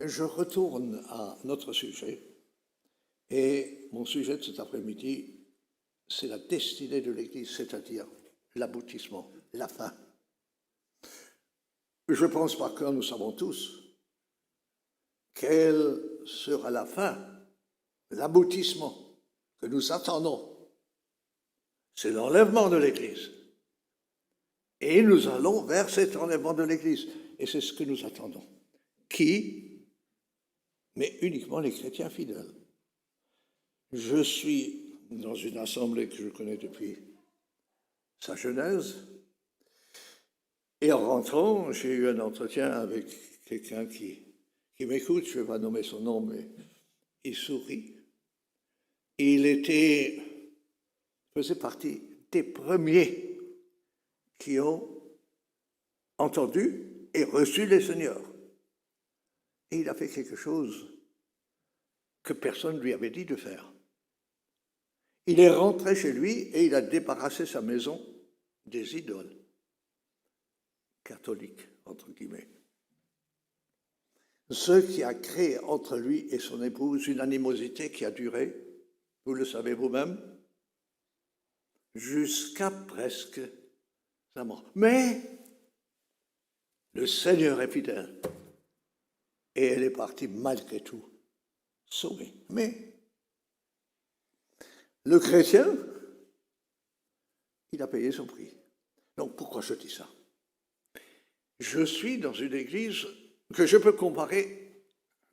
je retourne à notre sujet. Et mon sujet de cet après-midi, c'est la destinée de l'Église, c'est-à-dire l'aboutissement, la fin. Je pense par cœur, nous savons tous, quelle sera la fin, l'aboutissement que nous attendons. C'est l'enlèvement de l'Église. Et nous allons vers cet enlèvement de l'Église. Et c'est ce que nous attendons. Qui? Mais uniquement les chrétiens fidèles. Je suis dans une assemblée que je connais depuis sa genèse. Et en rentrant, j'ai eu un entretien avec quelqu'un qui m'écoute, je ne vais pas nommer son nom, mais il sourit. Il faisait partie des premiers qui ont entendu et reçu les Seigneurs. Et il a fait quelque chose que personne ne lui avait dit de faire. Il est rentré chez lui et il a débarrassé sa maison des idoles catholiques, entre guillemets. Ce qui a créé entre lui et son épouse une animosité qui a duré, vous le savez vous-même, jusqu'à presque la mort. Mais le Seigneur est fidèle et elle est partie malgré tout sauvée. Mais le chrétien, il a payé son prix. Donc pourquoi je dis ça? Je suis dans une église que je peux comparer,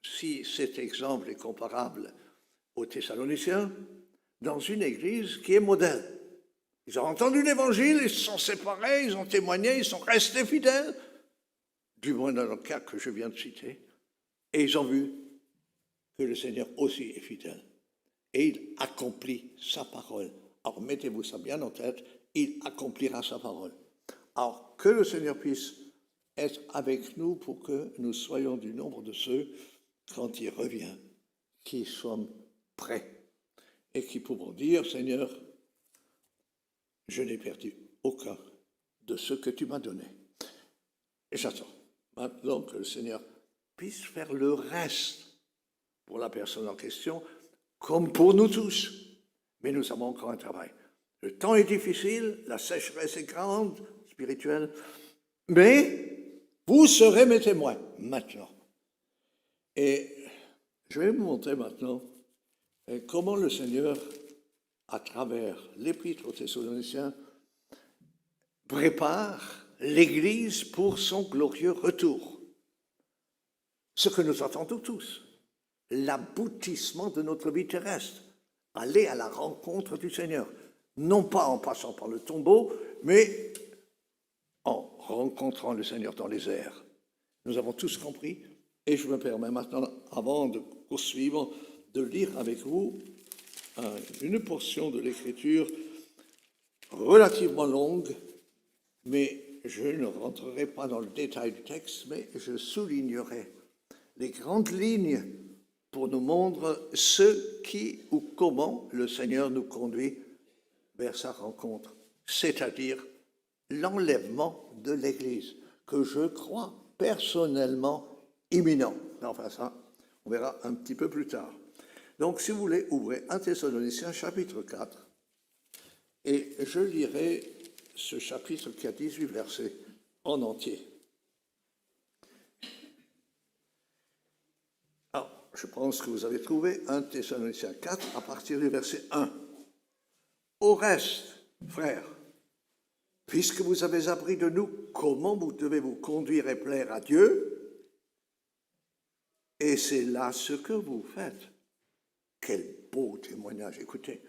si cet exemple est comparable aux Thessaloniciens, dans une église qui est modèle. Ils ont entendu l'évangile, ils se sont séparés, ils ont témoigné, ils sont restés fidèles, du moins dans le cas que je viens de citer, et ils ont vu que le Seigneur aussi est fidèle. Et il accomplit sa parole. Alors mettez-vous ça bien en tête, il accomplira sa parole. Alors que le Seigneur puisse être avec nous pour que nous soyons du nombre de ceux, quand il revient, qui sommes prêts et qui pouvons dire, Seigneur, je n'ai perdu aucun de ce que tu m'as donné. Et j'attends maintenant que le Seigneur puisse faire le reste pour la personne en question, comme pour nous tous. Mais nous avons encore un travail. Le temps est difficile, la sécheresse est grande, spirituelle, mais vous serez mes témoins maintenant. Et je vais vous montrer maintenant comment le Seigneur, à travers l'Épître aux Thessaloniciens, prépare l'Église pour son glorieux retour. Ce que nous attendons tous, l'aboutissement de notre vie terrestre, aller à la rencontre du Seigneur, non pas en passant par le tombeau, mais en rencontrant le Seigneur dans les airs. Nous avons tous compris, et je me permets maintenant, avant de poursuivre, de lire avec vous une portion de l'Écriture relativement longue, mais je ne rentrerai pas dans le détail du texte, mais je soulignerai les grandes lignes pour nous montrer ce qui ou comment le Seigneur nous conduit vers sa rencontre, c'est-à-dire l'enlèvement de l'Église, que je crois personnellement imminent. Enfin ça, on verra un petit peu plus tard. Donc, si vous voulez, ouvrez 1 Thessaloniciens, chapitre 4, et je lirai ce chapitre qui a 18 versets en entier. Alors, je pense que vous avez trouvé 1 Thessaloniciens 4 à partir du verset 1. Au reste, frères, puisque vous avez appris de nous comment vous devez vous conduire et plaire à Dieu, et c'est là ce que vous faites. Quel beau témoignage, écoutez.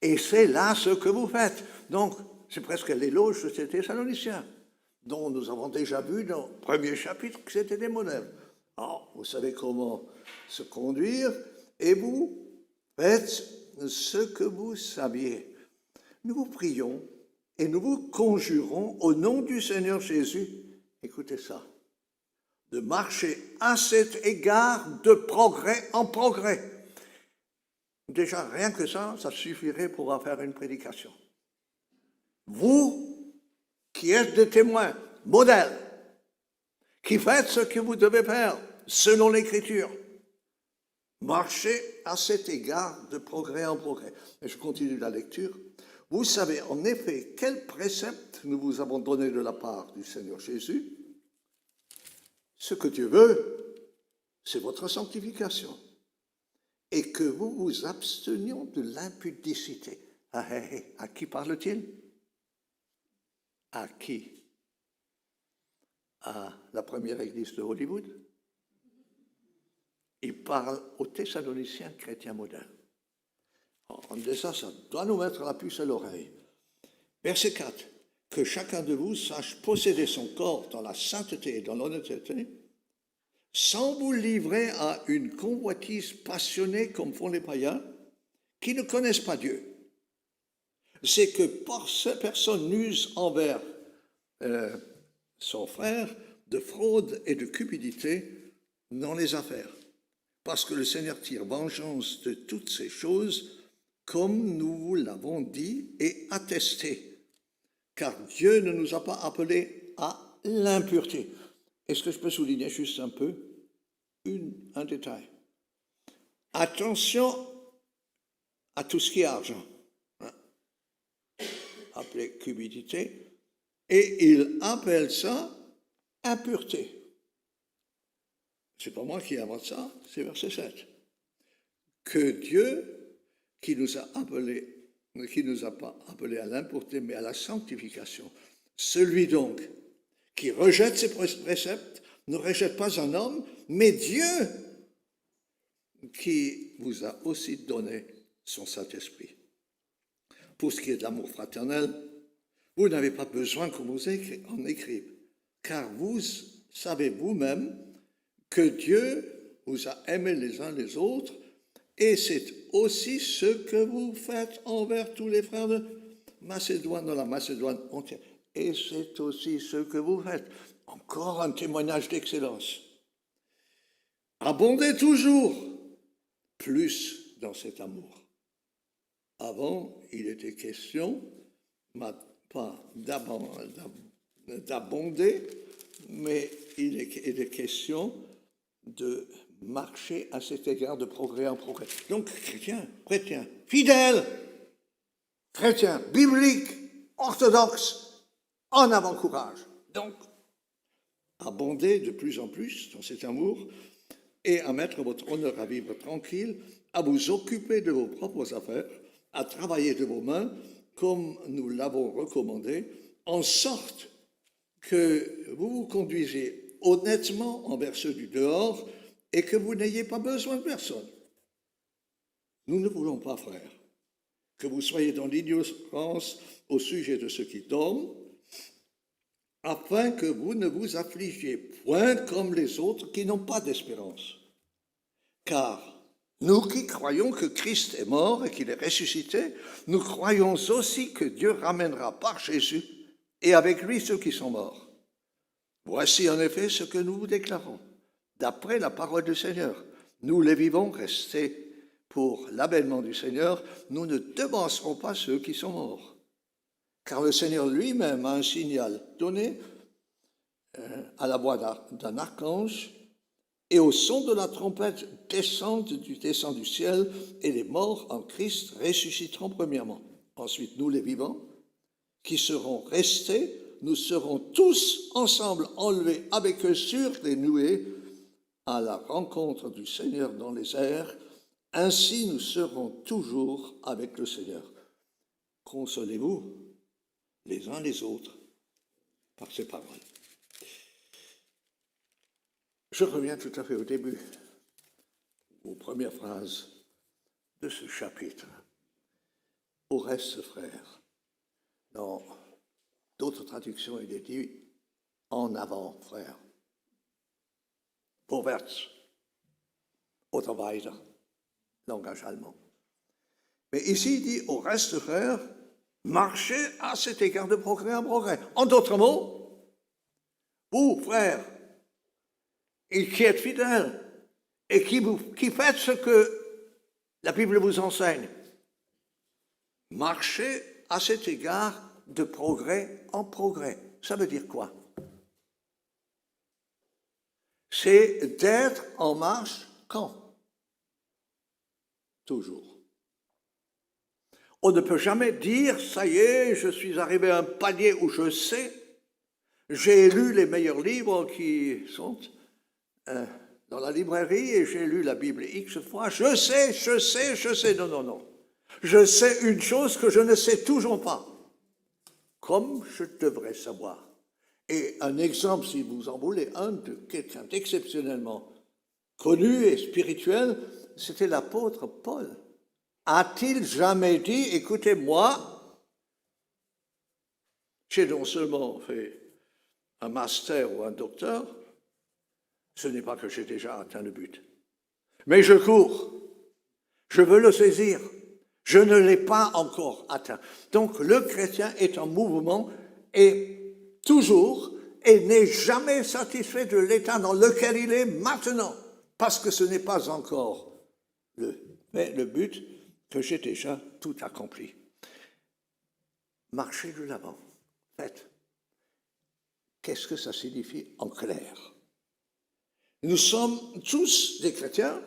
Et c'est là ce que vous faites. Donc, c'est presque l'éloge de ces Thessaloniciens, dont nous avons déjà vu dans le premier chapitre que c'était des modèles. Alors, vous savez comment se conduire, et vous faites ce que vous saviez. Nous vous prions et nous vous conjurons au nom du Seigneur Jésus, écoutez ça, de marcher à cet égard de progrès en progrès. Déjà, rien que ça suffirait pour en faire une prédication. Vous, qui êtes des témoins, modèles, qui faites ce que vous devez faire, selon l'Écriture. Marchez à cet égard de progrès en progrès. Et je continue la lecture. Vous savez en effet quel précepte nous vous avons donné de la part du Seigneur Jésus. Ce que Dieu veut, c'est votre sanctification. Et que vous vous absteniez de l'impudicité. À qui parle-t-il? À qui? À la première église de Hollywood? Il parle aux Thessaloniciens chrétiens modernes. En disant ça doit nous mettre la puce à l'oreille. Verset 4. Que chacun de vous sache posséder son corps dans la sainteté et dans l'honnêteté, sans vous livrer à une convoitise passionnée comme font les païens, qui ne connaissent pas Dieu. C'est que personne n'use envers son frère de fraude et de cupidité dans les affaires. Parce que le Seigneur tire vengeance de toutes ces choses, comme nous vous l'avons dit et attesté. Car Dieu ne nous a pas appelés à l'impureté. Est-ce que je peux souligner juste un peu un détail? Attention à tout ce qui est argent, appelé cupidité, et il appelle ça impureté. C'est pas moi qui invente ça, c'est verset 7. Que Dieu, qui nous a pas appelés à l'impureté, mais à la sanctification, celui donc qui rejette ses préceptes, ne rejette pas un homme, mais Dieu, qui vous a aussi donné son Saint-Esprit. Pour ce qui est de l'amour fraternel, vous n'avez pas besoin qu'on vous en écrive, car vous savez vous-même que Dieu vous a aimés les uns les autres, et c'est aussi ce que vous faites envers tous les frères de Macédoine, dans la Macédoine entière. Et c'est aussi ce que vous faites. Encore un témoignage d'excellence. Abondez toujours plus dans cet amour. Avant, il était question, pas d'abonder, mais il était question de marcher à cet égard de progrès en progrès. Donc, chrétien, fidèle, chrétien, biblique, orthodoxe, en avant courage. Donc, abondez de plus en plus dans cet amour et à mettre votre honneur à vivre tranquille, à vous occuper de vos propres affaires, à travailler de vos mains, comme nous l'avons recommandé, en sorte que vous vous conduisez honnêtement envers ceux du dehors et que vous n'ayez pas besoin de personne. Nous ne voulons pas, frères, que vous soyez dans l'ignorance au sujet de ceux qui dorment, afin que vous ne vous affligiez point comme les autres qui n'ont pas d'espérance. Car nous qui croyons que Christ est mort et qu'il est ressuscité, nous croyons aussi que Dieu ramènera par Jésus et avec lui ceux qui sont morts. Voici en effet ce que nous vous déclarons. D'après la parole du Seigneur, nous les vivons restés pour l'avènement du Seigneur, nous ne devancerons pas ceux qui sont morts. Car le Seigneur lui-même a un signal donné à la voix d'un archange, et au son de la trompette descend du ciel, et les morts en Christ ressusciteront premièrement. Ensuite, nous les vivants, qui serons restés, nous serons tous ensemble enlevés avec eux sur les nuées à la rencontre du Seigneur dans les airs. Ainsi, nous serons toujours avec le Seigneur. Consolez-vous les uns les autres par ces paroles. Je reviens tout à fait au début, aux premières phrases de ce chapitre. Au reste, frères, dans d'autres traductions, il est dit « en avant, frères ». Vorwärts oder weiter, langage allemand. Mais ici, il dit « au reste, frères », marchez à cet égard de progrès en progrès. En d'autres mots, vous, frères, et qui êtes fidèles, et qui faites ce que la Bible vous enseigne, marchez à cet égard de progrès en progrès. Ça veut dire quoi? c'est d'être en marche quand? Toujours. On ne peut jamais dire, ça y est, je suis arrivé à un palier où je sais, j'ai lu les meilleurs livres qui sont dans la librairie et j'ai lu la Bible X fois, je sais, non, non, non. Je sais une chose que je ne sais toujours pas, comme je devrais savoir. Et un exemple, si vous en voulez, un de quelqu'un d'exceptionnellement connu et spirituel, c'était l'apôtre Paul. A-t-il jamais dit, écoutez, moi, j'ai non seulement fait un master ou un docteur, ce n'est pas que j'ai déjà atteint le but, mais je cours, je veux le saisir, je ne l'ai pas encore atteint. Donc le chrétien est en mouvement et toujours et n'est jamais satisfait de l'état dans lequel il est maintenant, parce que ce n'est pas encore le but que j'ai déjà tout accompli. Marchez de l'avant. Faites. Qu'est-ce que ça signifie en clair? Nous sommes tous des chrétiens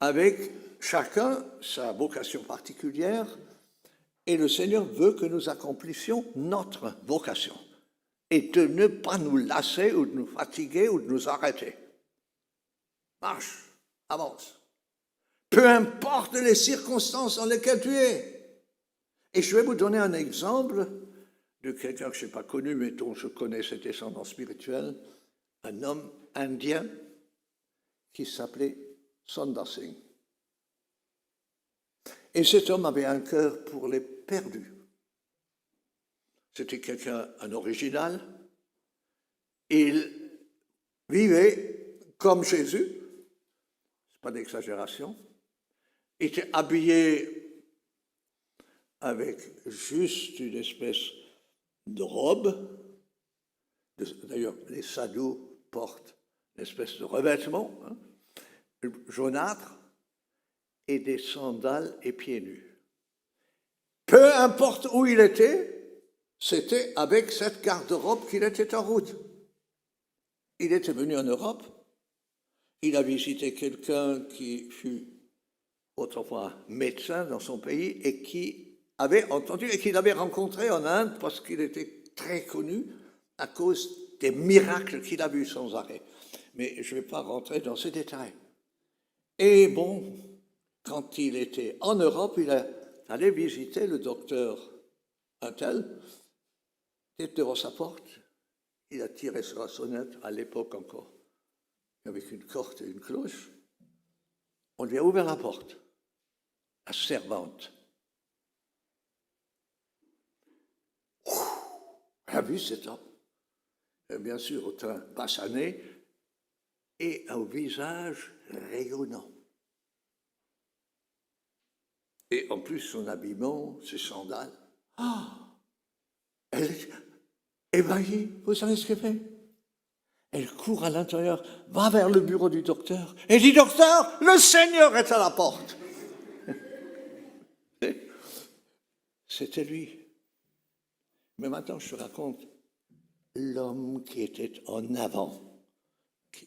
avec chacun sa vocation particulière et le Seigneur veut que nous accomplissions notre vocation et de ne pas nous lasser ou de nous fatiguer ou de nous arrêter. Marche, avance. Peu importe les circonstances dans lesquelles tu es. Et je vais vous donner un exemple de quelqu'un que je n'ai pas connu, mais dont je connais ses descendants spirituels, un homme indien qui s'appelait Sundar Singh. Et cet homme avait un cœur pour les perdus. C'était quelqu'un, un original. Il vivait comme Jésus, c'est pas d'exagération. Il était habillé avec juste une espèce de robe. D'ailleurs, les sadhus portent une espèce de revêtement, jaunâtre, et des sandales et pieds nus. Peu importe où il était, c'était avec cette garde-robe qu'il était en route. Il était venu en Europe, il a visité quelqu'un qui fut autrefois médecin dans son pays et qui avait entendu et qu'il avait rencontré en Inde parce qu'il était très connu à cause des miracles qu'il a vus sans arrêt. Mais je ne vais pas rentrer dans ces détails. Et bon, quand il était en Europe, il est allé visiter le docteur Untel, il était devant sa porte, il a tiré sur la sonnette, à l'époque encore, avec une corde et une cloche. On lui a ouvert la porte. La servante. Elle a vu cet homme, bien sûr, au teint basané et au visage rayonnant. Et en plus, son habillement, ses sandales. Ah, elle est ébahie. Vous savez ce qu'elle fait? Elle court à l'intérieur, va vers le bureau du docteur et dit, docteur, le Seigneur est à la porte. C'était lui. Mais maintenant, je te raconte l'homme qui était en avant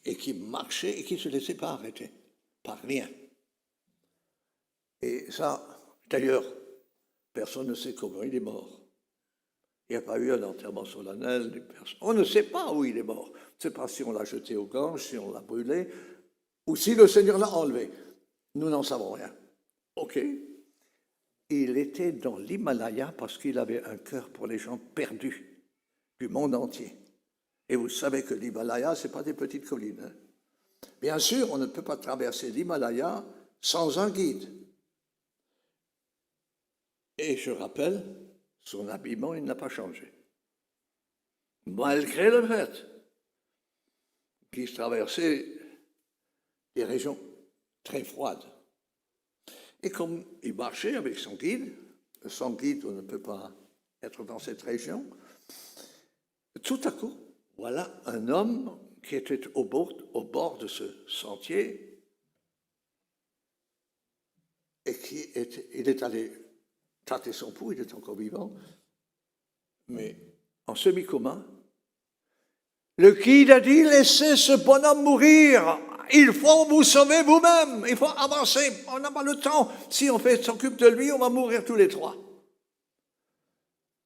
et qui marchait et qui ne se laissait pas arrêter par rien. Et ça, d'ailleurs, personne ne sait comment il est mort. Il n'y a pas eu un enterrement solennel. On ne sait pas où il est mort. On ne sait pas si on l'a jeté au Gange, si on l'a brûlé, ou si le Seigneur l'a enlevé. Nous n'en savons rien. OK. Il était dans l'Himalaya parce qu'il avait un cœur pour les gens perdus du monde entier. Et vous savez que l'Himalaya, ce n'est pas des petites collines. Hein. Bien sûr, on ne peut pas traverser l'Himalaya sans un guide. Et je rappelle, son habillement, il n'a pas changé. Malgré le fait qu'il traversait des régions très froides. Et comme il marchait avec son guide, sans guide, on ne peut pas être dans cette région, tout à coup, voilà un homme qui était au bord de ce sentier et il est allé tâter son pouls, il est encore vivant, mais en semi-coma, Le guide a dit, laissez ce bonhomme mourir. Il faut vous sauver vous-même. Il faut avancer. On n'a pas le temps. Si on s'occupe de lui, on va mourir tous les trois.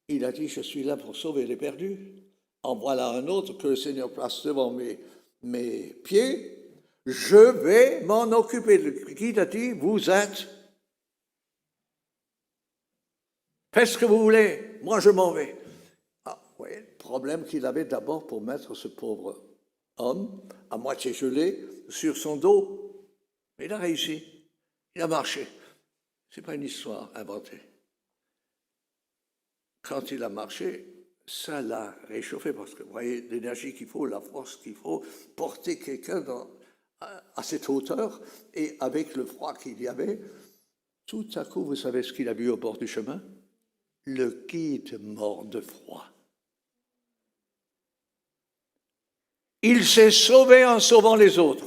Il a dit, je suis là pour sauver les perdus. En voilà un autre que le Seigneur place devant mes pieds. Je vais m'en occuper. Le guide a dit, vous êtes. Faites ce que vous voulez. Moi, je m'en vais. Ah, vous voyez, le problème qu'il avait d'abord pour mettre ce pauvre homme, à moitié gelé, sur son dos. Il a réussi. Il a marché. Ce n'est pas une histoire inventée. Quand il a marché, ça l'a réchauffé, parce que vous voyez l'énergie qu'il faut, la force qu'il faut, porter quelqu'un à cette hauteur, et avec le froid qu'il y avait, tout à coup, vous savez ce qu'il a vu au bord du chemin? Le guide mort de froid. Il s'est sauvé en sauvant les autres.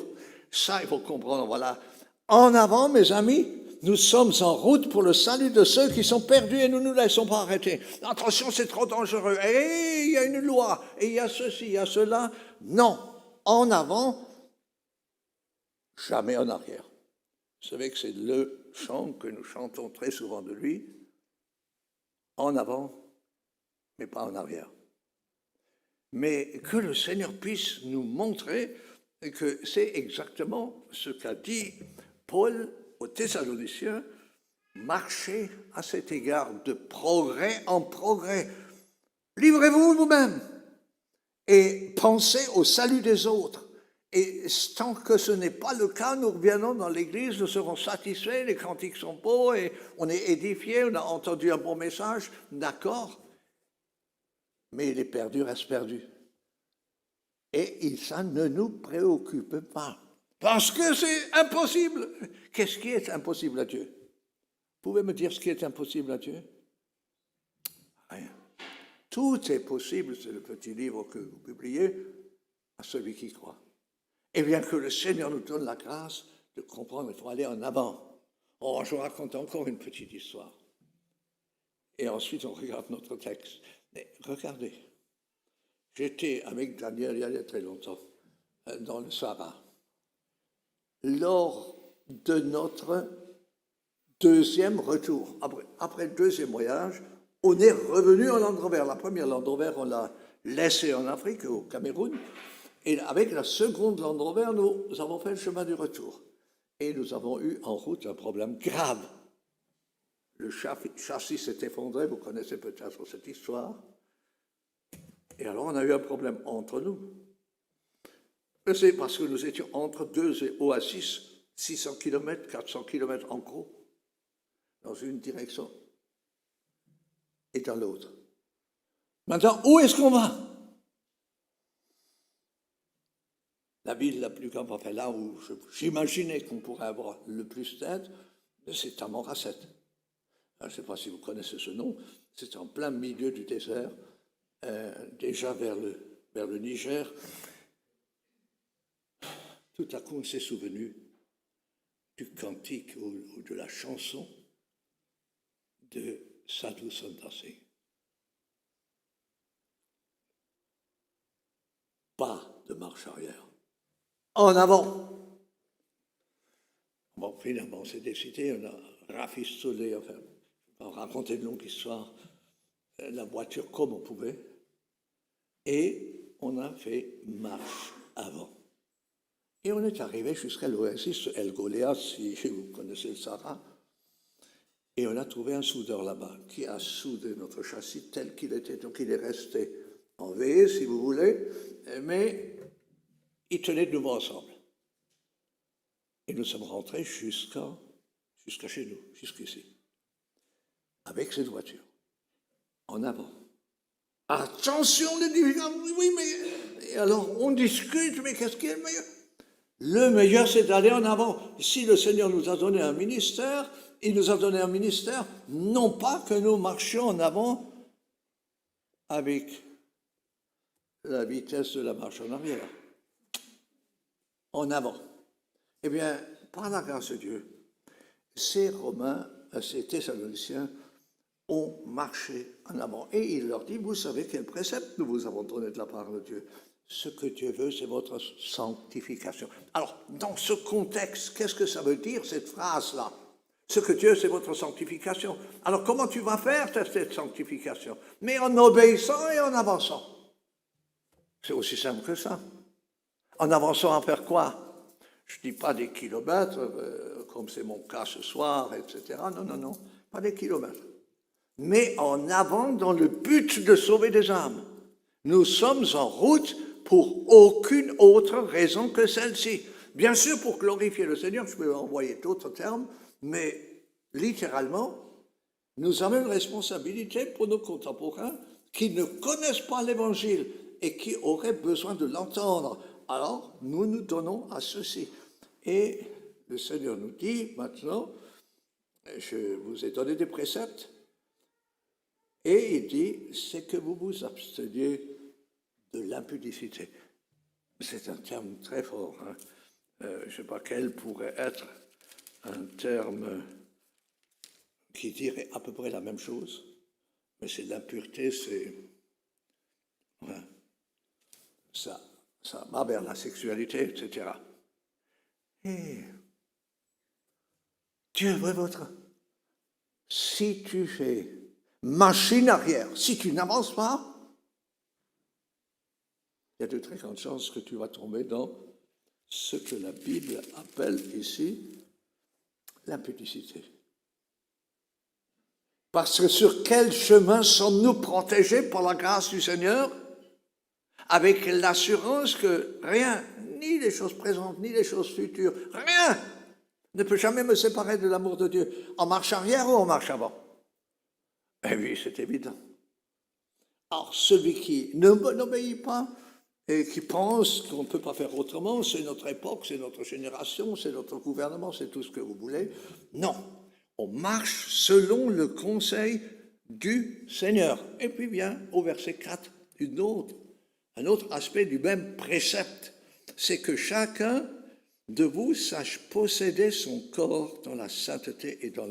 Ça, il faut comprendre, voilà. En avant, mes amis, nous sommes en route pour le salut de ceux qui sont perdus et nous ne nous laissons pas arrêter. Attention, c'est trop dangereux. Et il y a une loi, et il y a ceci, il y a cela. Non, en avant, jamais en arrière. Vous savez que c'est le chant que nous chantons très souvent de lui. En avant, mais pas en arrière. Mais que le Seigneur puisse nous montrer que c'est exactement ce qu'a dit Paul aux Thessaloniciens, marchez à cet égard de progrès en progrès. Livrez-vous vous-même et pensez au salut des autres. Et tant que ce n'est pas le cas, nous reviendrons dans l'Église, nous serons satisfaits, les cantiques sont beaux, et on est édifiés, on a entendu un bon message, d'accord, mais les perdus restent perdus. Et ça ne nous préoccupe pas, parce que c'est impossible. Qu'est-ce qui est impossible à Dieu? Vous pouvez me dire ce qui est impossible à Dieu? Rien. Tout est possible, c'est le petit livre que vous publiez, à celui qui croit. Et bien que le Seigneur nous donne la grâce de comprendre qu'il faut aller en avant. Oh, je vous raconte encore une petite histoire. Et ensuite, on regarde notre texte. Mais regardez, j'étais avec Daniel il y a très longtemps, dans le Sahara. Lors de notre deuxième retour, après le deuxième voyage, on est revenu en Land Rover. La première Land Rover, on l'a laissée en Afrique, au Cameroun. Et avec la seconde Land Rover, nous avons fait le chemin du retour. Et nous avons eu en route un problème grave. Le châssis s'est effondré, vous connaissez peut-être cette histoire. Et alors on a eu un problème entre nous. C'est parce que nous étions entre deux oasis, 600 km, 400 km en gros, dans une direction et dans l'autre. Maintenant, où est-ce qu'on va? La ville la plus grande, enfin là où j'imaginais qu'on pourrait avoir le plus d'aide, c'est à Morasset. Je ne sais pas si vous connaissez ce nom, c'est en plein milieu du désert, déjà vers le Niger. Tout à coup, on s'est souvenu du cantique ou de la chanson de Sadhu Sundar Singh. Pas de marche arrière. En avant. Bon, finalement, on s'est décidé, on a rafistolé, enfin, on a raconté une longue histoire, la voiture comme on pouvait, et on a fait marche avant. Et on est arrivé jusqu'à l'oasis El Goléa, si vous connaissez le Sahara, et on a trouvé un soudeur là-bas qui a soudé notre châssis tel qu'il était. Donc il est resté en V, si vous voulez, mais ils tenaient de nouveau ensemble. Et nous sommes rentrés jusqu'à chez nous, jusqu'ici, avec cette voiture, en avant. Attention, les dirigeants, oui, mais... Et alors, on discute, mais qu'est-ce qui est le meilleur? Le meilleur, c'est d'aller en avant. Si le Seigneur nous a donné un ministère, il nous a donné un ministère, non pas que nous marchions en avant avec la vitesse de la marche en arrière. En avant. Eh bien, par la grâce de Dieu, ces Romains, ces Thessaloniciens ont marché en avant. Et il leur dit, vous savez quel précepte nous vous avons donné de la part de Dieu? ce que Dieu veut, c'est votre sanctification. Alors, dans ce contexte, qu'est-ce que ça veut dire, cette phrase-là? Ce que Dieu, c'est votre sanctification. Alors, comment tu vas faire cette sanctification? Mais en obéissant et en avançant. C'est aussi simple que ça. En avançant à faire quoi? Je ne dis pas des kilomètres, comme c'est mon cas ce soir, etc. Non, pas des kilomètres. Mais en avant dans le but de sauver des âmes. Nous sommes en route pour aucune autre raison que celle-ci. Bien sûr, pour glorifier le Seigneur, je peux envoyer d'autres termes, mais littéralement, nous avons une responsabilité pour nos contemporains qui ne connaissent pas l'Évangile et qui auraient besoin de l'entendre. Alors, nous nous donnons à ceci. Et le Seigneur nous dit maintenant, je vous ai donné des préceptes, et il dit, c'est que vous vous absteniez de l'impudicité. C'est un terme très fort. Hein. Je ne sais pas quel pourrait être un terme qui dirait à peu près la même chose, mais c'est l'impureté, c'est... Ouais, ça va vers la sexualité, etc. Et Dieu veut votre... Si tu fais machine arrière, si tu n'avances pas, il y a de très grandes chances que tu vas tomber dans ce que la Bible appelle ici l'impudicité. Parce que sur quel chemin sommes-nous protégés par la grâce du Seigneur? Avec l'assurance que rien, ni les choses présentes, ni les choses futures, rien ne peut jamais me séparer de l'amour de Dieu. En marche arrière ou en marche avant? Eh oui, c'est évident. Alors, celui qui n'obéit pas et qui pense qu'on ne peut pas faire autrement, c'est notre époque, c'est notre génération, c'est notre gouvernement, c'est tout ce que vous voulez. Non, on marche selon le conseil du Seigneur. Et puis vient au verset 4, un autre aspect du même précepte, c'est que chacun de vous sache posséder son corps dans la sainteté et dans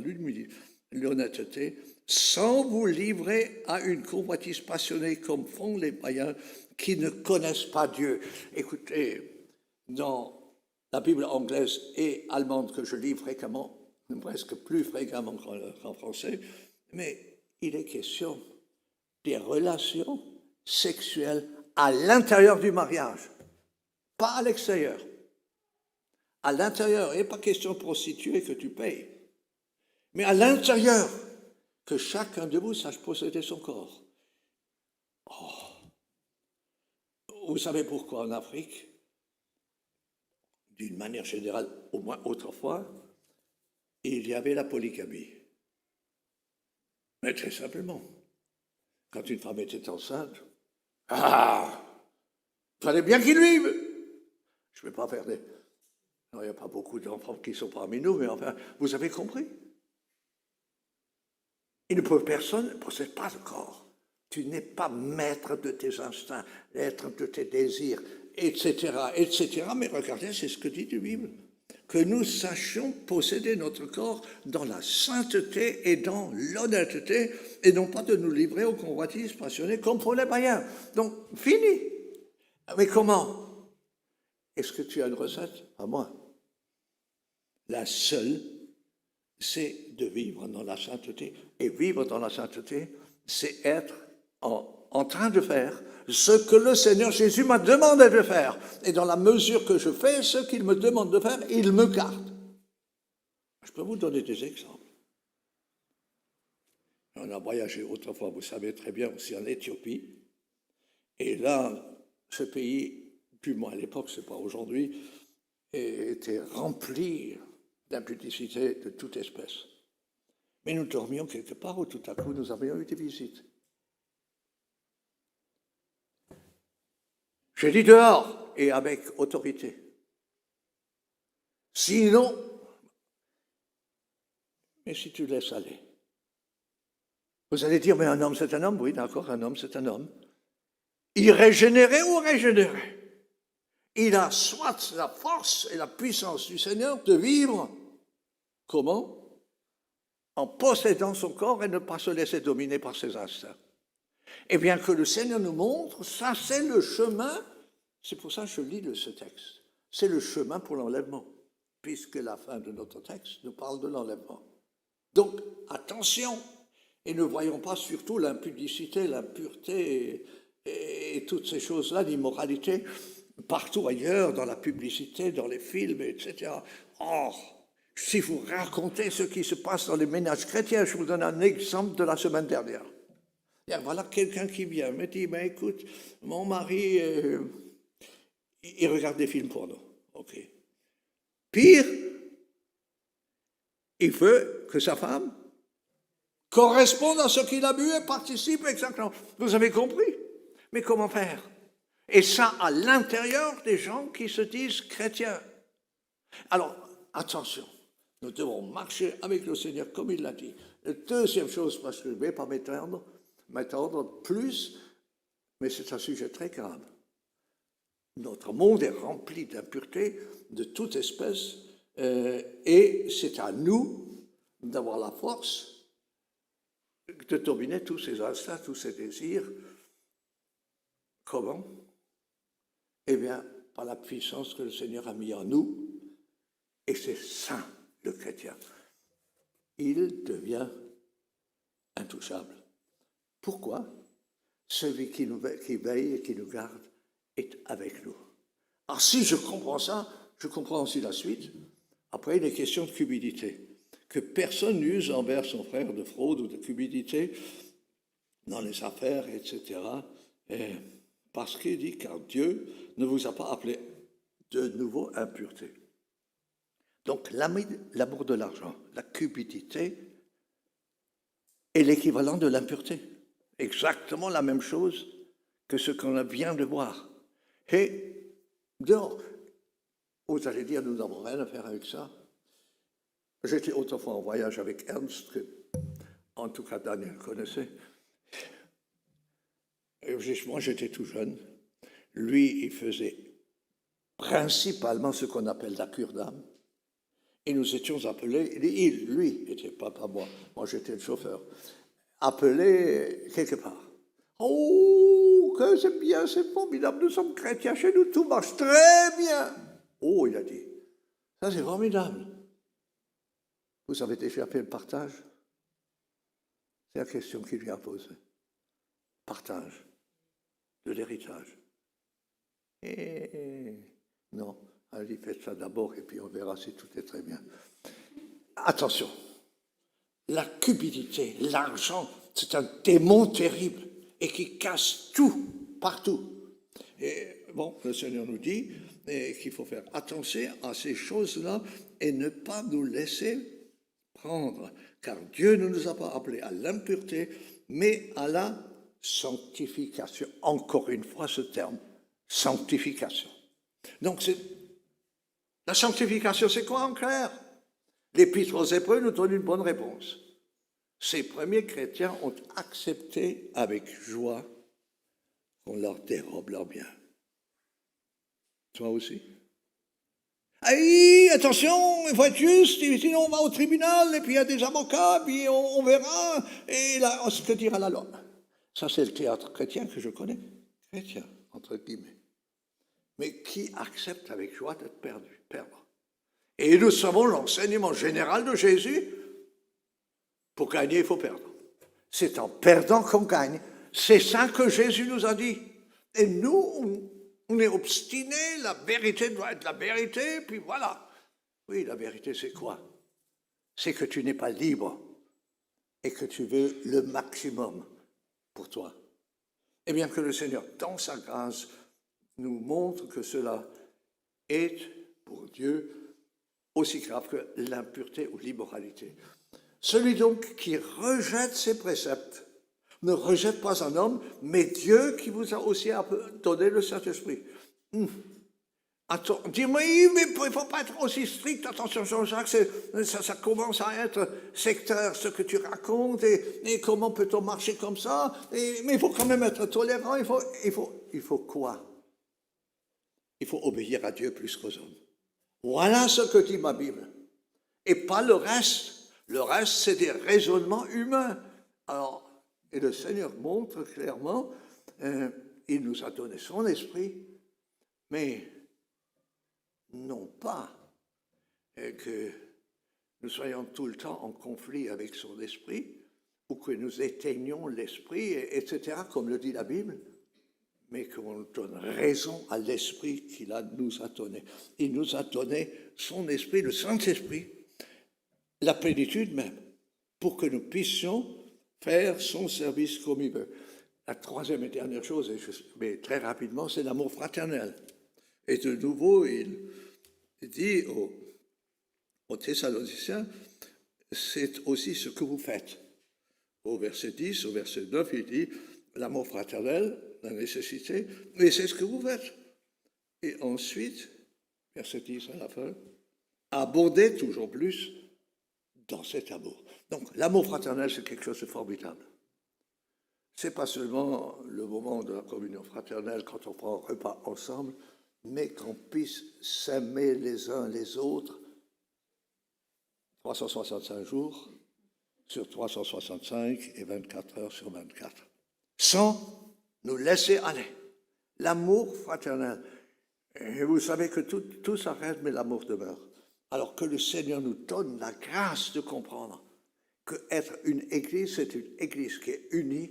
l'honnêteté, sans vous livrer à une convoitise passionnée comme font les païens qui ne connaissent pas Dieu. Écoutez, dans la Bible anglaise et allemande que je lis fréquemment, presque plus fréquemment qu'en français, mais il est question des relations sexuelles à l'intérieur du mariage, pas à l'extérieur. À l'intérieur, il n'est pas question de prostituée que tu payes, mais à l'intérieur, que chacun de vous sache posséder son corps. Oh. Vous savez pourquoi en Afrique, d'une manière générale, au moins autrefois, il y avait la polygamie. Mais très simplement, quand une femme était enceinte, il fallait bien qu'il vive. Je ne vais pas faire des... Non, il n'y a pas beaucoup d'enfants qui sont parmi nous, mais enfin, vous avez compris. Personne ne possède pas le corps. Tu n'es pas maître de tes instincts, maître de tes désirs, etc., etc. Mais regardez, c'est ce que dit la Bible. Que nous sachions posséder notre corps dans la sainteté et dans l'honnêteté, et non pas de nous livrer aux convoitises passionnées comme pour les païens. Donc, fini. Mais comment? Est-ce que tu as une recette? Pas moi. La seule, c'est de vivre dans la sainteté. Et vivre dans la sainteté, c'est être en train de faire ce que le Seigneur Jésus m'a demandé de faire. Et dans la mesure que je fais ce qu'il me demande de faire, il me garde. Je peux vous donner des exemples. On a voyagé autrefois, vous savez très bien, aussi en Éthiopie. Et là, ce pays, plus moi à l'époque, c'est pas aujourd'hui, était rempli d'impudicité de toute espèce. Mais nous dormions quelque part où tout à coup nous avions eu des visites. J'ai dit dehors et avec autorité. Sinon, mais si tu laisses aller. Vous allez dire, mais un homme c'est un homme. Oui, d'accord, un homme c'est un homme. Irrégénéré ou régénéré. Il a soit la force et la puissance du Seigneur de vivre. Comment? En possédant son corps et ne pas se laisser dominer par ses instincts. Eh bien, que le Seigneur nous montre, ça c'est le chemin C'est pour ça que je lis ce texte. C'est le chemin pour l'enlèvement, puisque la fin de notre texte nous parle de l'enlèvement. Donc, attention, et ne voyons pas surtout l'impudicité, l'impureté et toutes ces choses-là, l'immoralité, partout ailleurs, dans la publicité, dans les films, etc. Or, si vous racontez ce qui se passe dans les ménages chrétiens, je vous donne un exemple de la semaine dernière. Et voilà quelqu'un qui vient, me dit, ben écoute, mon mari, il regarde des films porno. Ok. Pire, il veut que sa femme corresponde à ce qu'il a vu et participe exactement. Vous avez compris? Mais comment faire? Et ça, à l'intérieur des gens qui se disent chrétiens. Alors, attention, nous devons marcher avec le Seigneur comme il l'a dit. La deuxième chose, parce que je ne vais pas m'étendre plus, mais c'est un sujet très grave. Notre monde est rempli d'impureté de toute espèce et c'est à nous d'avoir la force de dominer tous ces instincts, tous ces désirs. Comment? Eh bien, par la puissance que le Seigneur a mis en nous, et c'est ça le chrétien. Il devient intouchable. Pourquoi? Celui qui veille et qui nous garde est avec nous. Alors si je comprends ça, je comprends aussi la suite. Après, il est question de cupidité. Que personne n'use envers son frère de fraude ou de cupidité dans les affaires, etc. Parce qu'il dit, car Dieu ne vous a pas appelé de nouveau impureté. Donc l'amour de l'argent, la cupidité est l'équivalent de l'impureté. Exactement la même chose que ce qu'on vient de voir. Et donc, vous allez dire, nous n'avons rien à faire avec ça. J'étais autrefois en voyage avec Ernst, que, en tout cas Daniel connaissait. Et moi, j'étais tout jeune. Lui, il faisait principalement ce qu'on appelle la cure d'âme. Et nous étions appelés, lui, n'était pas moi, moi j'étais le chauffeur, appelés quelque part. Oh, que c'est bien, c'est formidable, nous sommes chrétiens, chez nous tout marche très bien. Oh, il a dit, ça c'est formidable. Vous avez déjà fait le partage? C'est la question qu'il lui a posée. Partage de l'héritage. Et non, allez, faites ça d'abord et puis on verra si tout est très bien. Attention, la cupidité, l'argent, c'est un démon terrible et qui casse tout, partout. Et bon, le Seigneur nous dit qu'il faut faire attention à ces choses-là et ne pas nous laisser prendre, car Dieu ne nous a pas appelés à l'impureté, mais à la sanctification. Encore une fois ce terme, sanctification. Donc la sanctification, c'est quoi en clair? L'Épître aux Hébreux nous donne une bonne réponse. Ces premiers chrétiens ont accepté avec joie qu'on leur dérobe leurs biens. Toi aussi? Aïe, attention, il faut être juste, sinon on va au tribunal, et puis il y a des avocats, puis on verra, et là, on se fait dire à la loi. Ça, c'est le théâtre chrétien que je connais. Chrétien, entre guillemets. Mais qui accepte avec joie d'être perdre. Et nous savons l'enseignement général de Jésus. Pour gagner, il faut perdre. C'est en perdant qu'on gagne. C'est ça que Jésus nous a dit. Et nous, on est obstinés, la vérité doit être la vérité, puis voilà. Oui, la vérité, c'est quoi? C'est que tu n'es pas libre et que tu veux le maximum pour toi. Et bien que le Seigneur, dans sa grâce, nous montre que cela est, pour Dieu, aussi grave que l'impureté ou l'immoralité. Celui donc qui rejette ses préceptes ne rejette pas un homme, mais Dieu qui vous a aussi donné le Saint-Esprit. Dis-moi, mais il ne faut pas être aussi strict. Attention, Jean-Jacques, ça commence à être sectaire ce que tu racontes, et comment peut-on marcher comme ça? Mais il faut quand même être tolérant. Il faut quoi? Il faut obéir à Dieu plus qu'aux hommes. Voilà ce que dit ma Bible. Et pas le reste. Le reste, c'est des raisonnements humains. Alors, et le Seigneur montre clairement, il nous a donné son esprit Mais non pas que nous soyons tout le temps en conflit avec son esprit, ou que nous éteignions l'esprit, etc., comme le dit la Bible, mais qu'on donne raison à l'esprit qu'il nous a donné. Il nous a donné son esprit, le Saint-Esprit, la plénitude même, pour que nous puissions faire son service comme il veut. La troisième et dernière chose, mais très rapidement, c'est l'amour fraternel. Et de nouveau, il dit aux Thessaloniciens, c'est aussi ce que vous faites. Au verset 10, au verset 9, il dit, l'amour fraternel, la nécessité, mais c'est ce que vous faites. Et ensuite, verset 10 à la fin, abondez toujours plus dans cet amour. Donc, l'amour fraternel, c'est quelque chose de formidable. Ce n'est pas seulement le moment de la communion fraternelle quand on prend un repas ensemble, mais qu'on puisse s'aimer les uns les autres 365 jours sur 365 et 24 heures sur 24, sans nous laisser aller. L'amour fraternel. Et vous savez que tout s'arrête, mais l'amour demeure. Alors que le Seigneur nous donne la grâce de comprendre qu'être une église, c'est une église qui est unie,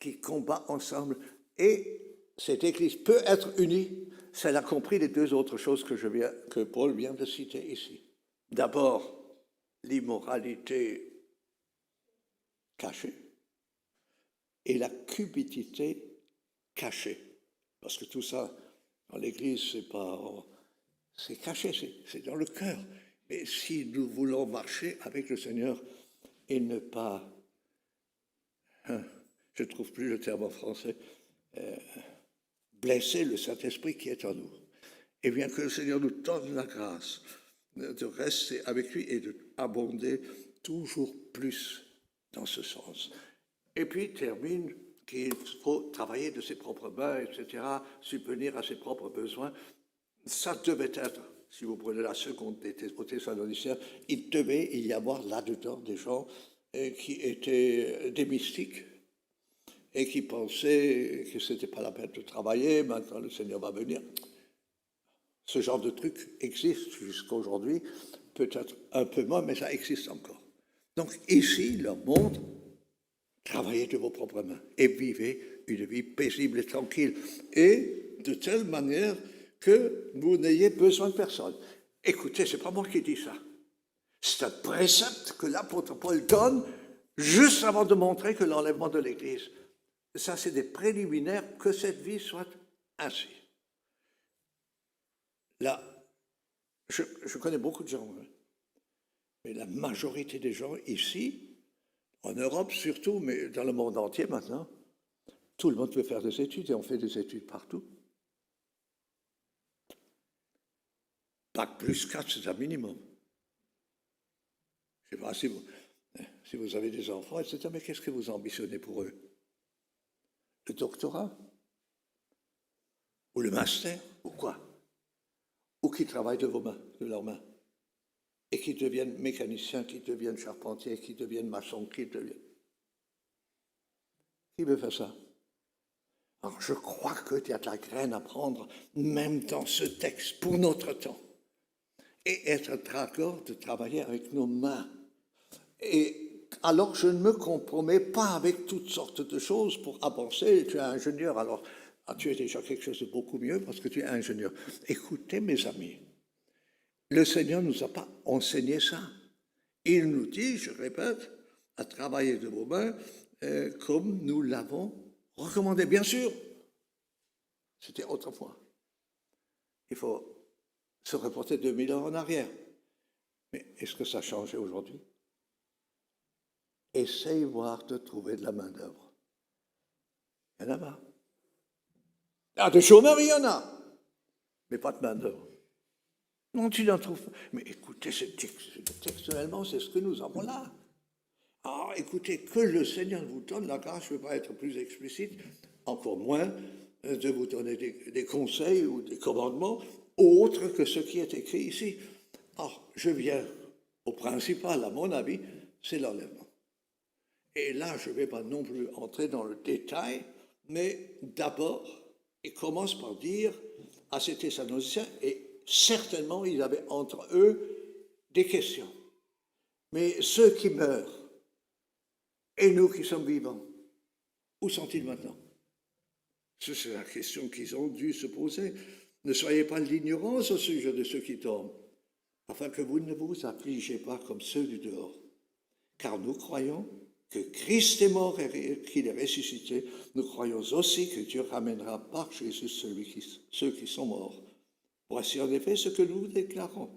qui combat ensemble. Et cette église peut être unie si elle a compris les deux autres choses que Paul vient de citer ici. D'abord, l'immoralité cachée et la cupidité cachée. Parce que tout ça, dans l'Église, c'est caché, c'est dans le cœur. Mais si nous voulons marcher avec le Seigneur et ne pas, je ne trouve plus le terme en français, blesser le Saint-Esprit qui est en nous, et bien que le Seigneur nous donne la grâce de rester avec lui et d'abonder toujours plus dans ce sens. Et puis termine qu'il faut travailler de ses propres mains, etc., subvenir à ses propres besoins. Ça devait être, si vous prenez la seconde aux Thessaloniciens, il devait y avoir là-dedans des gens qui étaient des mystiques et qui pensaient que ce n'était pas la peine de travailler, maintenant le Seigneur va venir. Ce genre de truc existe jusqu'à aujourd'hui, peut-être un peu moins, mais ça existe encore. Donc ici, leur montre, travaillez de vos propres mains et vivez une vie paisible et tranquille, et de telle manière que vous n'ayez besoin de personne. Écoutez, ce n'est pas moi qui dis ça. C'est un précepte que l'apôtre Paul donne juste avant de montrer que l'enlèvement de l'Église, ça c'est des préliminaires que cette vie soit ainsi. Là, je connais beaucoup de gens, mais la majorité des gens ici, en Europe surtout, mais dans le monde entier maintenant, tout le monde peut faire des études et on fait des études partout. Bac plus 4, c'est un minimum. Je ne sais pas si vous avez des enfants, etc., mais qu'est-ce que vous ambitionnez pour eux? Le doctorat? Ou le master? Ou quoi? Ou qui travaillent de leurs mains? Et qui deviennent mécaniciens, qui deviennent charpentiers, qui deviennent maçons, qui veut faire ça? Alors je crois qu'il y a de la graine à prendre, même dans ce texte, pour notre temps. Et être d'accord de travailler avec nos mains. Et alors je ne me compromets pas avec toutes sortes de choses pour avancer. Tu es ingénieur, alors tu es déjà quelque chose de beaucoup mieux parce que tu es ingénieur. Écoutez mes amis, le Seigneur ne nous a pas enseigné ça. Il nous dit, je répète, à travailler de vos mains comme nous l'avons recommandé. Bien sûr, c'était autrefois. Il faut se reporter 2000 ans en arrière. Mais est-ce que ça a changé aujourd'hui? Essaye voir de trouver de la main-d'œuvre. Il y en a pas. Ah, de chômeurs, il y en a, mais pas de main-d'œuvre. Non, tu n'en trouves pas. Mais écoutez, textuellement, c'est ce que nous avons là. Ah, écoutez, que le Seigneur vous donne la grâce, je ne veux pas être plus explicite, encore moins de vous donner des conseils ou des commandements autres que ce qui est écrit ici. Alors, je viens au principal, à mon avis, c'est l'enlèvement. Et là, je ne vais pas non plus entrer dans le détail, mais d'abord, il commence par dire à ces Thessaloniciens et certainement ils avaient entre eux des questions. Mais ceux qui meurent et nous qui sommes vivants, où sont-ils maintenant? C'est la question qu'ils ont dû se poser. Ne soyez pas de l'ignorance au sujet de ceux qui tombent, afin que vous ne vous affligez pas comme ceux du dehors. Car nous croyons que Christ est mort et qu'il est ressuscité. Nous croyons aussi que Dieu ramènera par Jésus ceux qui sont morts. Voici en effet ce que nous vous déclarons.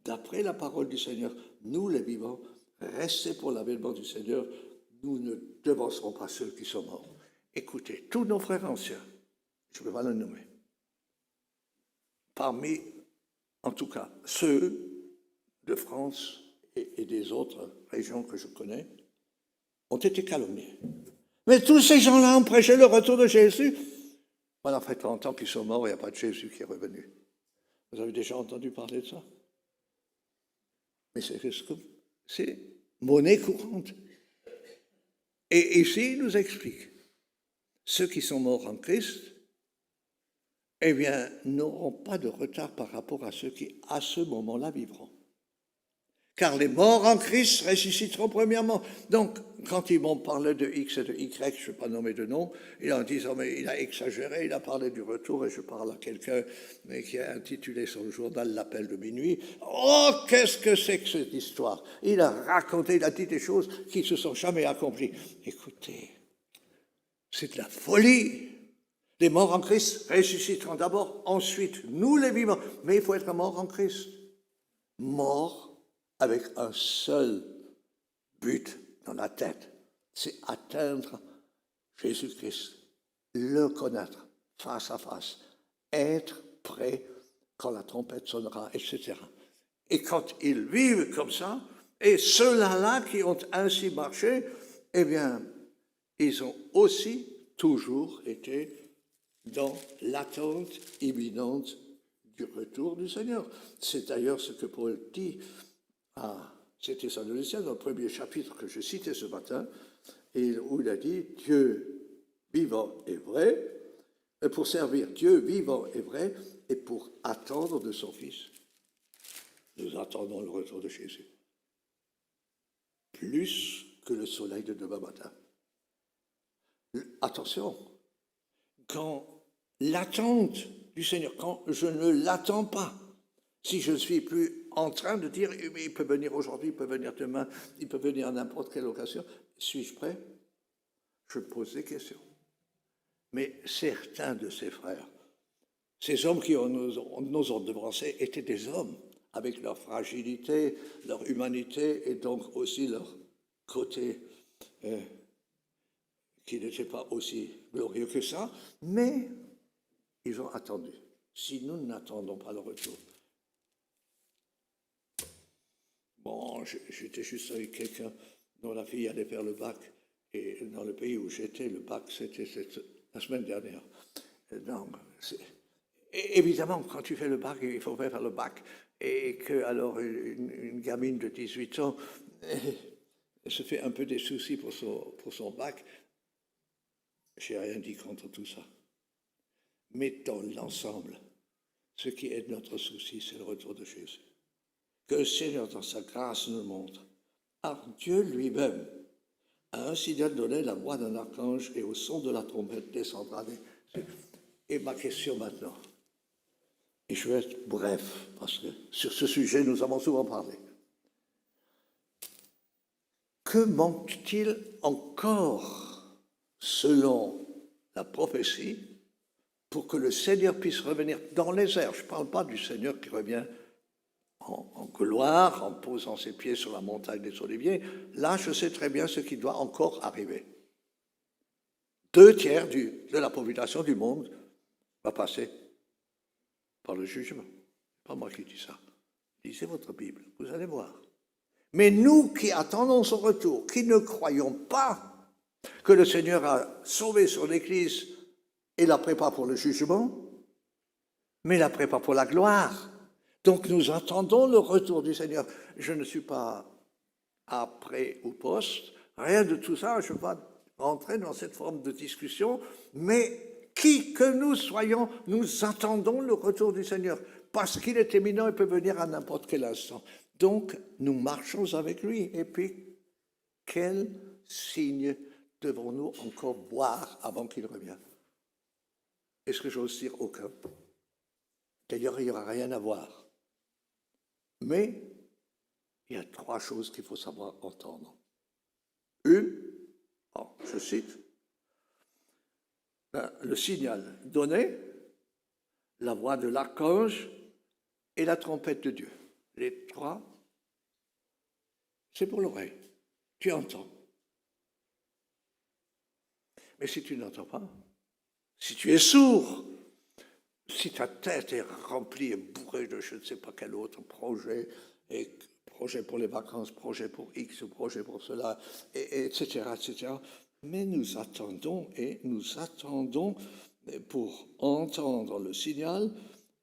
D'après la parole du Seigneur, nous les vivants, restez pour l'avènement du Seigneur, nous ne devancerons pas ceux qui sont morts. Écoutez, tous nos frères anciens, je ne peux pas le nommer, parmi, en tout cas, ceux de France et des autres régions que je connais, ont été calomniés. Mais tous ces gens-là ont prêché le retour de Jésus. Voilà, fait 30 ans qu'ils sont morts et il n'y a pas de Jésus qui est revenu. Vous avez déjà entendu parler de ça? Mais c'est monnaie courante. Et ici, il nous explique, ceux qui sont morts en Christ, eh bien, n'auront pas de retard par rapport à ceux qui, à ce moment-là, vivront. Car les morts en Christ ressusciteront premièrement. Donc, quand ils vont parler de X et de Y, je ne vais pas nommer de nom, et en disant, mais il a exagéré, il a parlé du retour, et je parle à quelqu'un qui a intitulé son journal L'appel de minuit. Oh, qu'est-ce que c'est que cette histoire? Il a raconté, il a dit des choses qui ne se sont jamais accomplies. Écoutez, c'est de la folie. Les morts en Christ ressusciteront d'abord, ensuite, nous les vivants. Mais il faut être mort en Christ. Mort avec un seul but dans la tête, c'est atteindre Jésus-Christ, le connaître face à face, être prêt quand la trompette sonnera, etc. Et quand ils vivent comme ça, et ceux-là qui ont ainsi marché, eh bien, ils ont aussi toujours été dans l'attente imminente du retour du Seigneur. C'est d'ailleurs ce que Paul dit à ces Thessaloniciens dans le premier chapitre que je citais ce matin, où il a dit « Dieu vivant et vrai, pour servir Dieu vivant et vrai, et pour attendre de son Fils. » Nous attendons le retour de Jésus. Plus que le soleil de demain matin. Attention, quand l'attente du Seigneur, quand je ne l'attends pas, si je ne suis plus en train de dire, il peut venir aujourd'hui, il peut venir demain, il peut venir à n'importe quelle occasion, suis-je prêt? Je pose des questions. Mais certains de ces frères, ces hommes qui nous ont devancés, étaient des hommes avec leur fragilité, leur humanité et donc aussi leur côté qui n'était pas aussi glorieux que ça, mais ils ont attendu. Si nous n'attendons pas le retour. Bon, j'étais juste avec quelqu'un dont la fille allait faire le bac, et dans le pays où j'étais, le bac, c'était la semaine dernière. Donc, évidemment, quand tu fais le bac, il faut faire le bac, et que alors une gamine de 18 ans se fait un peu des soucis pour son bac. J'ai rien dit contre tout ça. Mais dans l'ensemble, ce qui est notre souci, c'est le retour de Jésus. Que le Seigneur, dans sa grâce, nous montre. Car Dieu lui-même a ainsi donné la voix d'un archange et au son de la trompette descendra. Et ma question maintenant, et je vais être bref, parce que sur ce sujet, nous avons souvent parlé. Que manque-t-il encore, selon la prophétie, pour que le Seigneur puisse revenir dans les airs? Je ne parle pas du Seigneur qui revient en gloire, en posant ses pieds sur la montagne des Oliviers. Là, je sais très bien ce qui doit encore arriver. 2/3 de la population du monde va passer par le jugement. Ce n'est pas moi qui dis ça. Lisez votre Bible, vous allez voir. Mais nous qui attendons son retour, qui ne croyons pas que le Seigneur a sauvé son Église et la prépare pour le jugement, mais la prépare pour la gloire. Donc nous attendons le retour du Seigneur. Je ne suis pas après ou post, rien de tout ça, je ne vais pas rentrer dans cette forme de discussion, mais Qui que nous soyons, nous attendons le retour du Seigneur, parce qu'il est éminent et peut venir à n'importe quel instant. Donc, nous marchons avec lui. Et puis, quel signe devons-nous encore voir avant qu'il revienne? Est-ce que j'ose dire aucun? D'ailleurs, il n'y aura rien à voir. Mais il y a 3 choses qu'il faut savoir entendre. Une, je cite, le signal donné, la voix de l'archange et la trompette de Dieu. Les 3, c'est pour l'oreille. Tu entends. Mais si tu n'entends pas, si tu es sourd, si ta tête est remplie et bourrée de je ne sais pas quel autre projet, et projet pour les vacances, projet pour X, projet pour cela, etc., etc., mais nous attendons pour entendre le signal,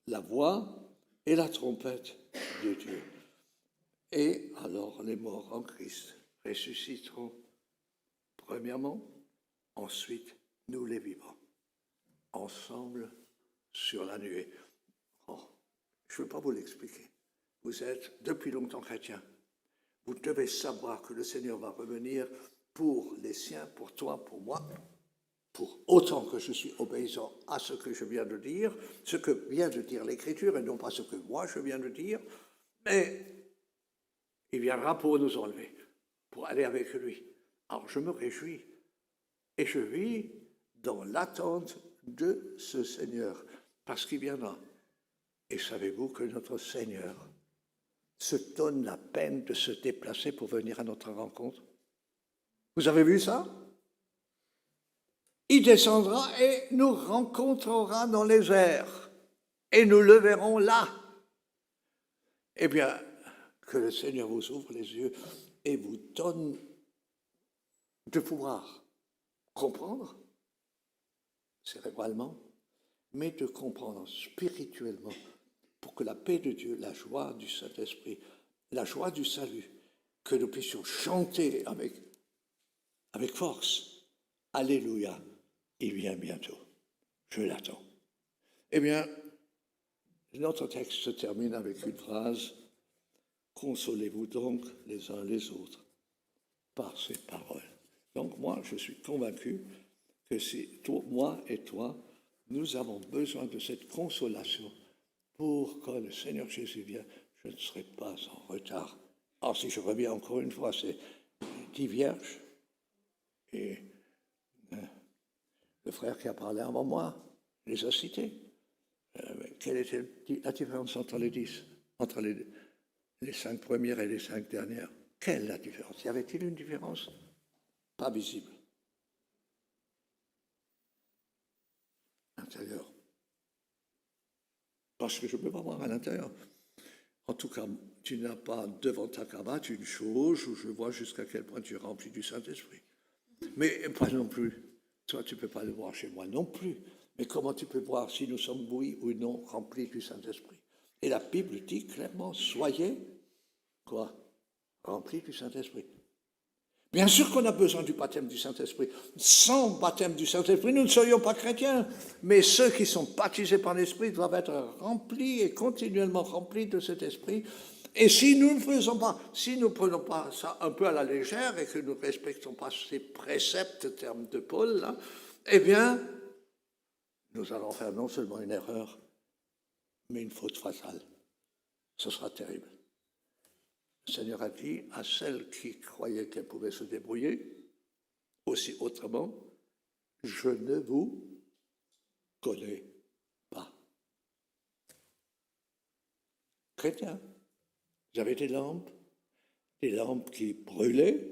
la voix et la trompette de Dieu. Et alors les morts en Christ ressusciteront, premièrement, ensuite nous les vivons, ensemble sur la nuée. Je ne veux pas vous l'expliquer. Vous êtes depuis longtemps chrétien. Vous devez savoir que le Seigneur va revenir pour les siens, pour toi, pour moi, pour autant que je suis obéissant à ce que je viens de dire, ce que vient de dire l'Écriture et non pas ce que moi je viens de dire, mais il viendra pour nous enlever, pour aller avec lui. Alors je me réjouis et je vis dans l'attente de ce Seigneur, parce qu'il viendra. Et savez-vous que notre Seigneur se donne la peine de se déplacer pour venir à notre rencontre? Vous avez vu ça? Il descendra et nous rencontrera dans les airs. Et nous le verrons là. Eh bien, que le Seigneur vous ouvre les yeux et vous donne de pouvoir comprendre cérébralement, mais de comprendre spirituellement, pour que la paix de Dieu, la joie du Saint-Esprit, la joie du salut, que nous puissions chanter avec force. Alléluia, il vient bientôt. Je l'attends. Eh bien, notre texte se termine avec une phrase. Consolez-vous donc les uns les autres par ces paroles. Donc moi, je suis convaincu que si moi et toi, nous avons besoin de cette consolation pour quand le Seigneur Jésus vient, je ne serai pas en retard. Alors si je reviens encore une fois, c'est 10 vierges et le frère qui a parlé avant moi les a cités. Quelle était la différence entre les 10, entre les 5 premières et les 5 dernières? Quelle est la différence? Y avait-il une différence? Pas visible. Intérieur. Parce que je ne peux pas voir à l'intérieur. En tout cas, tu n'as pas devant ta cravate une chose où je vois jusqu'à quel point tu es rempli du Saint-Esprit. Mais pas non plus. Toi, tu ne peux pas le voir chez moi non plus. Mais comment tu peux voir si nous sommes, oui ou non, remplis du Saint-Esprit? Et la Bible dit clairement, soyez, quoi? Remplis du Saint-Esprit. Bien sûr qu'on a besoin du baptême du Saint-Esprit. Sans baptême du Saint-Esprit, nous ne serions pas chrétiens. Mais ceux qui sont baptisés par l'Esprit doivent être remplis et continuellement remplis de cet Esprit. Et si nous ne faisons pas, si nous ne prenons pas ça un peu à la légère et que nous ne respectons pas ces préceptes, termes de Paul, là, eh bien, nous allons faire non seulement une erreur, mais une faute fatale. Ce sera terrible. Le Seigneur a dit à celles qui croyaient qu'elles pouvaient se débrouiller, aussi autrement, je ne vous connais pas. Chrétiens, vous avez des lampes qui brûlaient,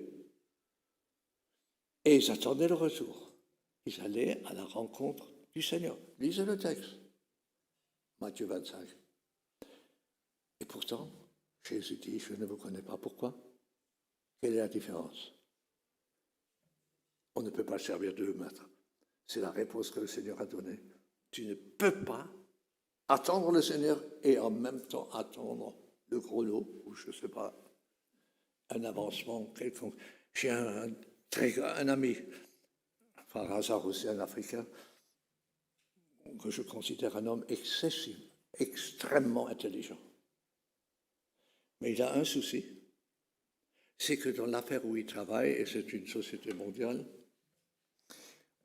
et ils attendaient le retour. Ils allaient à la rencontre du Seigneur. Lisez le texte, Matthieu 25. Et pourtant, Jésus dit, je ne vous connais pas. Pourquoi? Quelle est la différence? On ne peut pas servir deux maîtres. C'est la réponse que le Seigneur a donnée. Tu ne peux pas attendre le Seigneur et en même temps attendre le gros lot, ou je ne sais pas, un avancement quelconque. J'ai un ami, par hasard aussi un Africain, que je considère un homme excessif, extrêmement intelligent. Mais il a un souci, c'est que dans l'affaire où il travaille, et c'est une société mondiale,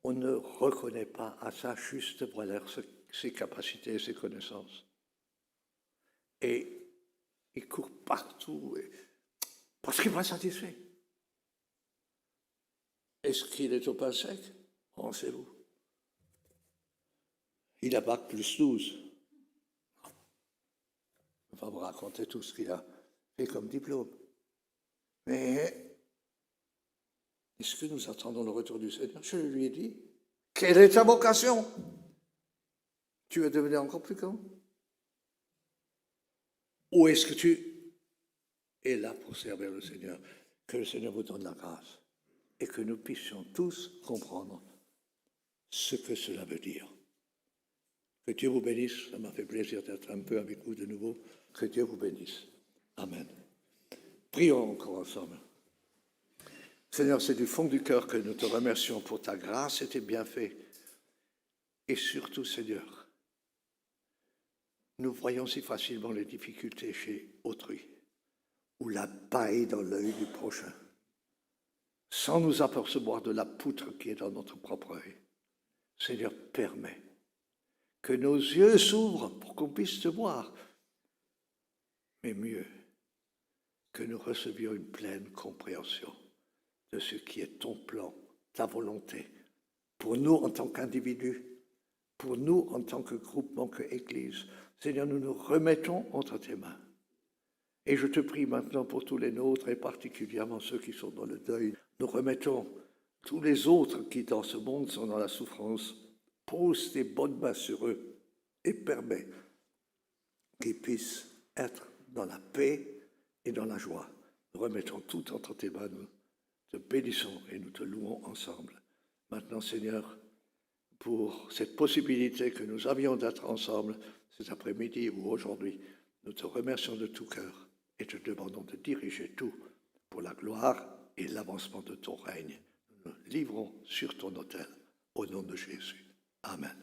on ne reconnaît pas à sa juste valeur ses capacités et ses connaissances. Et il court partout parce qu'il n'est pas satisfait. Est-ce qu'il est au pain sec? Pensez-vous. Il a bac plus 12. On va vous raconter tout ce qu'il a fait comme diplôme. Mais est-ce que nous attendons le retour du Seigneur? Je lui ai dit, quelle est ta vocation? Tu veux devenir encore plus grand? Ou est-ce que tu es là pour servir le Seigneur? Que le Seigneur vous donne la grâce et que nous puissions tous comprendre ce que cela veut dire. Que Dieu vous bénisse. Ça m'a fait plaisir d'être un peu avec vous de nouveau. Que Dieu vous bénisse. Amen. Prions encore ensemble. Seigneur, c'est du fond du cœur que nous te remercions pour ta grâce et tes bienfaits. Et surtout, Seigneur, nous voyons si facilement les difficultés chez autrui ou la paille dans l'œil du prochain, sans nous apercevoir de la poutre qui est dans notre propre œil. Seigneur, permets que nos yeux s'ouvrent pour qu'on puisse te voir, mais mieux, que nous recevions une pleine compréhension de ce qui est ton plan, ta volonté, pour nous en tant qu'individus, pour nous en tant que groupement, que Église. Seigneur, nous nous remettons entre tes mains. Et je te prie maintenant pour tous les nôtres, et particulièrement ceux qui sont dans le deuil. Nous remettons tous les autres qui dans ce monde sont dans la souffrance. Pose tes bonnes mains sur eux et permets qu'ils puissent être dans la paix et dans la joie. Nous remettons tout entre tes mains. Nous te bénissons et nous te louons ensemble. Maintenant, Seigneur, pour cette possibilité que nous avions d'être ensemble cet après-midi ou aujourd'hui, nous te remercions de tout cœur et te demandons de diriger tout pour la gloire et l'avancement de ton règne. Nous nous livrons sur ton autel au nom de Jésus. Amen.